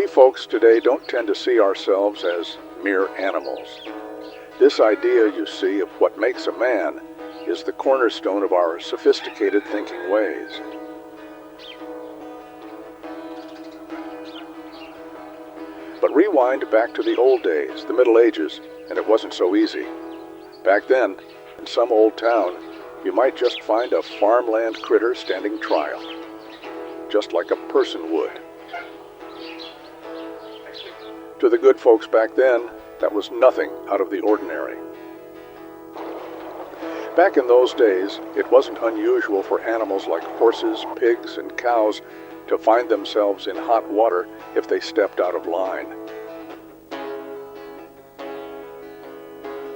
We folks today don't tend to see ourselves as mere animals. This idea, you see, of what makes a man is the cornerstone of our sophisticated thinking ways. But rewind back to the old days, the Middle Ages, and it wasn't so easy. Back then, in some old town, you might just find a farmland critter standing trial, just like a person would. To the good folks back then, that was nothing out of the ordinary. Back in those days, it wasn't unusual for animals like horses, pigs, and cows to find themselves in hot water if they stepped out of line.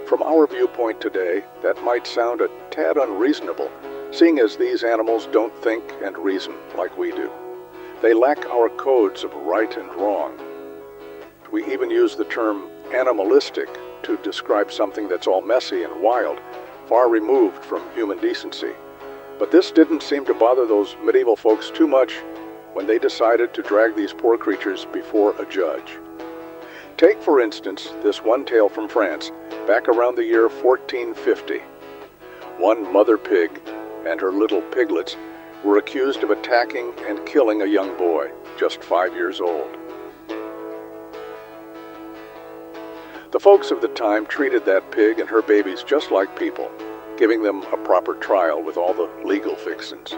From our viewpoint today, that might sound a tad unreasonable, seeing as these animals don't think and reason like we do. They lack our codes of right and wrong. We even use the term animalistic to describe something that's all messy and wild, far removed from human decency. But this didn't seem to bother those medieval folks too much when they decided to drag these poor creatures before a judge. Take, for instance, this one tale from France, back around the year 1450. One mother pig and her little piglets were accused of attacking and killing a young boy, just 5 years old. The folks of the time treated that pig and her babies just like people, giving them a proper trial with all the legal fixins.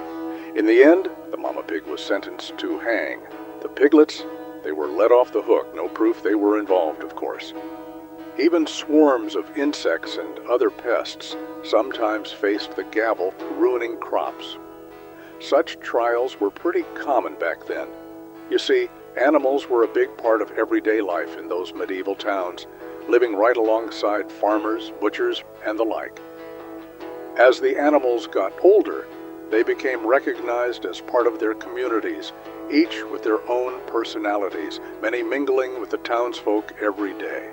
In the end, the mama pig was sentenced to hang. The piglets, they were let off the hook, no proof they were involved, of course. Even swarms of insects and other pests sometimes faced the gavel, ruining crops. Such trials were pretty common back then. You see, animals were a big part of everyday life in those medieval towns, living right alongside farmers, butchers, and the like. As the animals got older, they became recognized as part of their communities, each with their own personalities, many mingling with the townsfolk every day.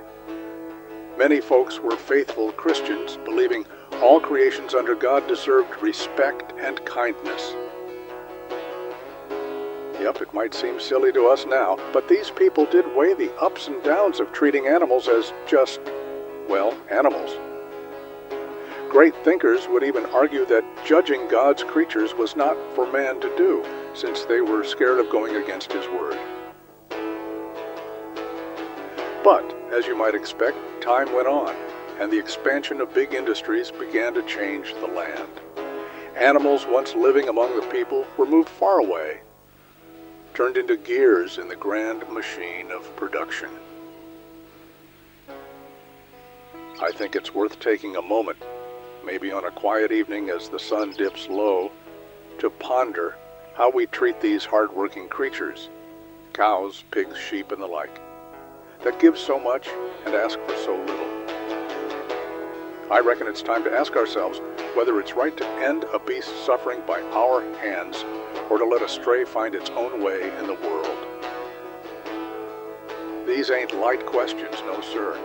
Many folks were faithful Christians, believing all creations under God deserved respect and kindness. Yep, it might seem silly to us now, but these people did weigh the ups and downs of treating animals as just, well, animals. Great thinkers would even argue that judging God's creatures was not for man to do, since they were scared of going against his word. But, as you might expect, time went on, and the expansion of big industries began to change the land. Animals once living among the people were moved far away, turned into gears in the grand machine of production. I think it's worth taking a moment, maybe on a quiet evening as the sun dips low, to ponder how we treat these hard-working creatures, cows, pigs, sheep, and the like, that give so much and ask for so little. I reckon it's time to ask ourselves whether it's right to end a beast's suffering by our hands or to let a stray find its own way in the world. These ain't light questions, no sir.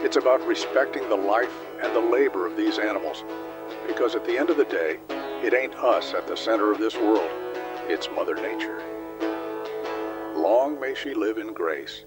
It's about respecting the life and the labor of these animals, because at the end of the day, it ain't us at the center of this world, it's Mother Nature. Long may she live in grace.